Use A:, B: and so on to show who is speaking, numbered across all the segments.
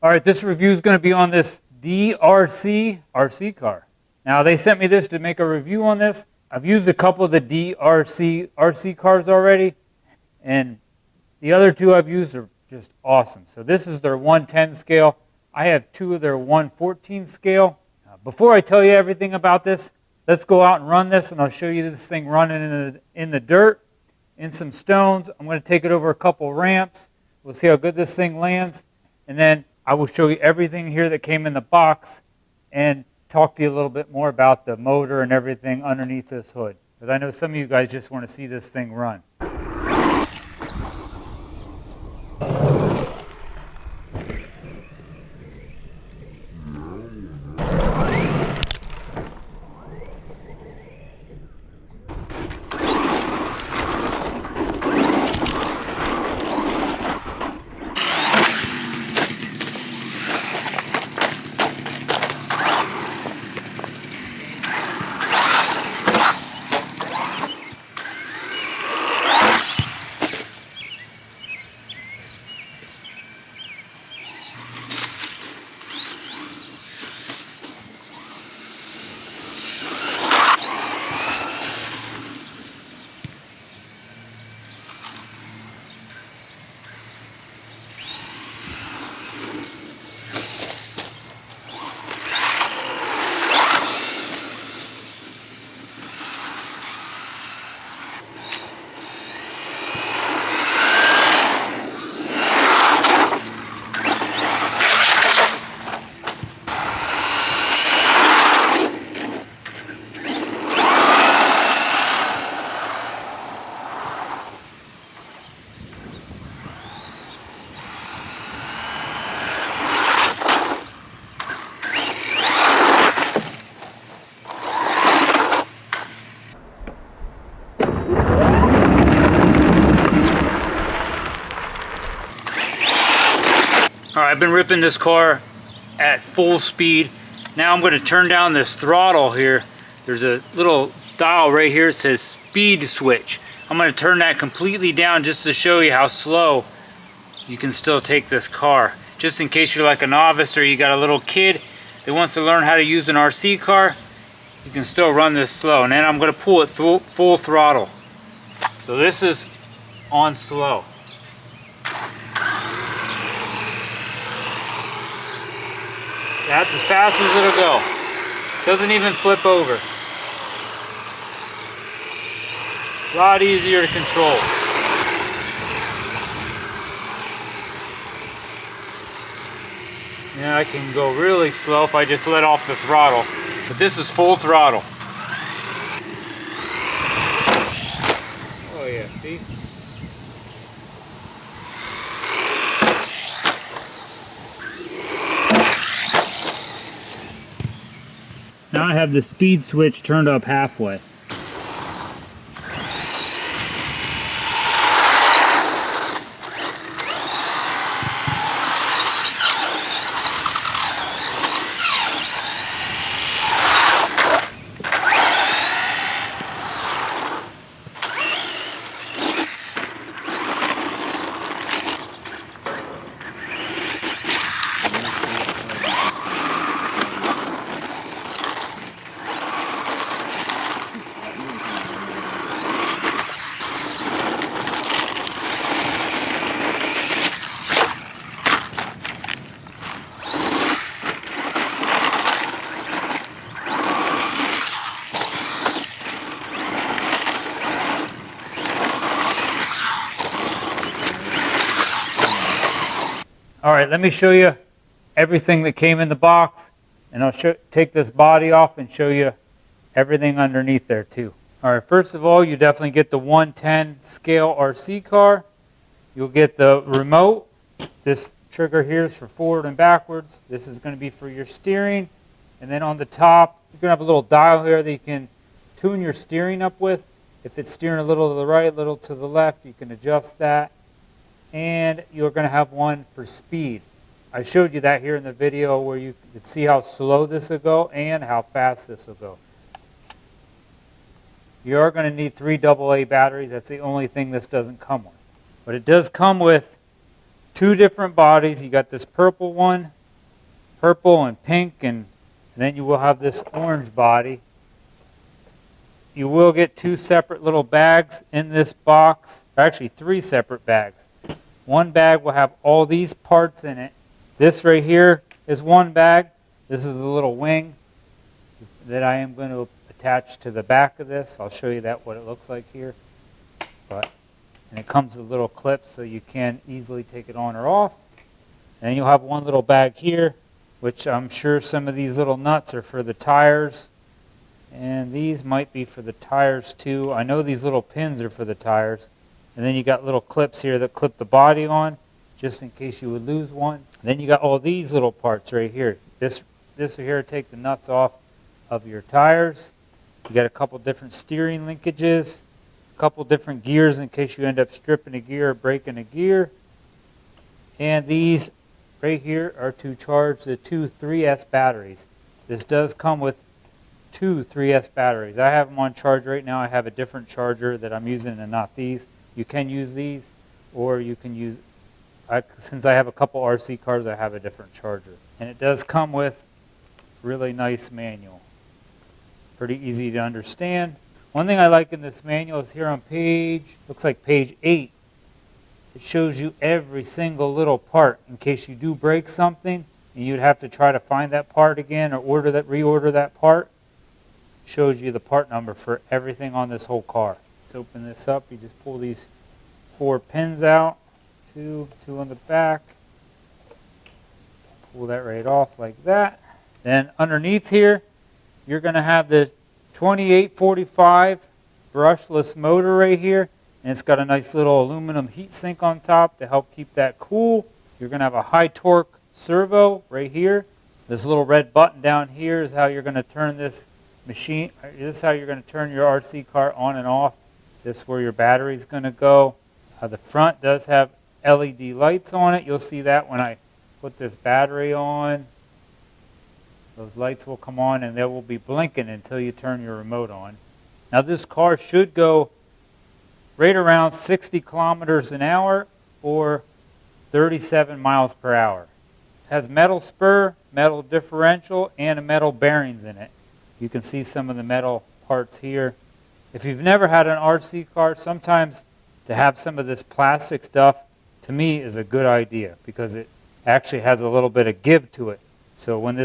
A: All right, this review is going to be on this DEERC RC car. Now, they sent me this to make a review on this. I've used a couple of the DEERC RC cars already, and the other two I've used are just awesome. So this is their 110 scale. I have two of their 114 scale. Before I tell you everything about this, let's go out and run this, and I'll show you this thing running in the dirt, in some stones. I'm going to take it over a couple ramps. We'll see how good this thing lands, and then I will show you everything here that came in the box and talk to you a little bit more about the motor and everything underneath this hood, because I know some of you guys just want to see this thing run. All right, I've been ripping this car at full speed. Now I'm going to turn down this throttle here. There's a little dial right here that says speed switch. I'm going to turn that completely down just to show you how slow you can still take this car. Just in case you're like a novice or you got a little kid that wants to learn how to use an RC car, you can still run this slow. And then I'm going to pull it full throttle. So this is on slow. That's as fast as it'll go. Doesn't even flip over. A lot easier to control. Yeah, I can go really slow if I just let off the throttle. But this is full throttle. Oh yeah, see? Now I have the speed switch turned up halfway. All right, let me show you everything that came in the box, and I'll take this body off and show you everything underneath there too. All right, first of all, you definitely get the 110 scale RC car. You'll get the remote. This trigger here is for forward and backwards. This is going to be for your steering. And then on the top, you're going to have a little dial here that you can tune your steering up with. If it's steering a little to the right, a little to the left, you can adjust that. And you're going to have one for speed. I showed you that here in the video where you could see how slow this will go and how fast this will go. You are going to need 3 AA batteries. That's the only thing this doesn't come with. But it does come with two different bodies. You got this purple one, purple and pink, and then you will have this orange body. You will get two separate little bags in this box, or actually three separate bags. One bag will have all these parts in it. This right here is one bag. This is a little wing that I am going to attach to the back of this. I'll show you that what it looks like here. And it comes with little clips so you can easily take it on or off. And you'll have one little bag here, which I'm sure some of these little nuts are for the tires. And these might be for the tires too. I know these little pins are for the tires. And then you got little clips here that clip the body on, just in case you would lose one. And then you got all these little parts right here. This here take the nuts off of your tires. You got a couple different steering linkages, a couple different gears in case you end up stripping a gear or breaking a gear. And these right here are to charge the two 3S batteries. This does come with two 3S batteries. I have them on charge right now. I have a different charger that I'm using and not these. You can use these, or you can use, since I have a couple RC cars, I have a different charger. And it does come with really nice manual. Pretty easy to understand. One thing I like in this manual is here on looks like page 8. It shows you every single little part in case you do break something and you'd have to try to find that part again or reorder that part. It shows you the part number for everything on this whole car. Let's open this up. You just pull these 4 pins out, two on the back. Pull that right off like that. Then underneath here, you're going to have the 2845 brushless motor right here. And it's got a nice little aluminum heat sink on top to help keep that cool. You're going to have a high torque servo right here. This little red button down here is how you're going to turn this machine. This is how you're going to turn your RC car on and off. This is where your battery is going to go. The front does have LED lights on it. You'll see that when I put this battery on. Those lights will come on and they will be blinking until you turn your remote on. Now this car should go right around 60 kilometers an hour or 37 miles per hour. It has metal spur, metal differential, and a metal bearings in it. You can see some of the metal parts here. If you've never had an RC car, sometimes to have some of this plastic stuff, to me, is a good idea because it actually has a little bit of give to it. So when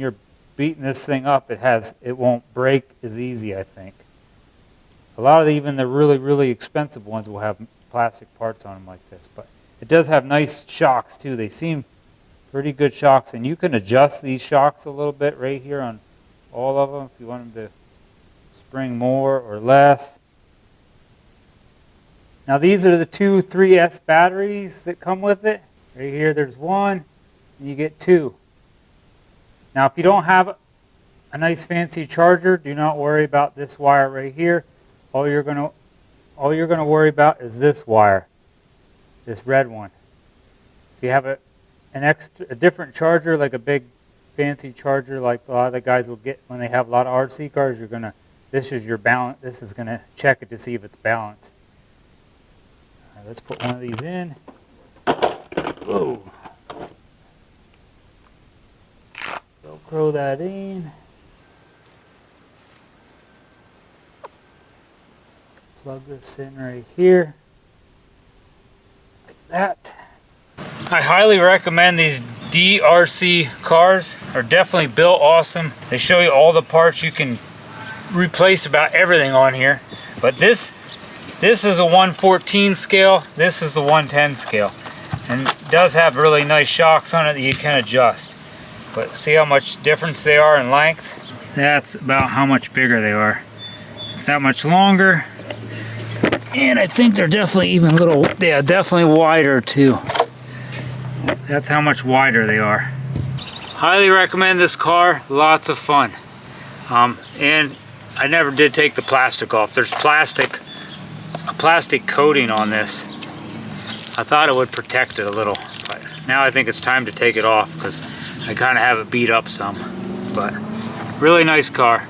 A: you're beating this thing up, it won't break as easy, I think. A lot of even the really, really expensive ones will have plastic parts on them like this. But it does have nice shocks too. They seem pretty good shocks. And you can adjust these shocks a little bit right here on all of them if you want them to spring more or less. Now these are the two 3S batteries that come with it. Right here there's one and you get two. Now if you don't have a nice fancy charger, do not worry about this wire right here. All you're going to worry about is this wire, this red one. If you have a different charger, like a big fancy charger like a lot of the guys will get when they have a lot of RC cars, this is your balance. This is going to check it to see if it's balanced. All right, let's put one of these in. Whoa. Velcro that in. Plug this in right here, like that. I highly recommend these DRC cars. Are definitely built awesome. They show you all the parts. You can replace about everything on here. But this is a 114 scale. This is the 110 scale. And it does have really nice shocks on it that you can adjust. But see how much difference they are in length? That's about how much bigger they are. It's that much longer. And I think they're definitely definitely wider too. That's how much wider they are. Highly recommend this car, lots of fun. And I never did take the plastic off. There's a plastic coating on this. I thought it would protect it a little, but now I think it's time to take it off because I kind of have it beat up some. But really nice car.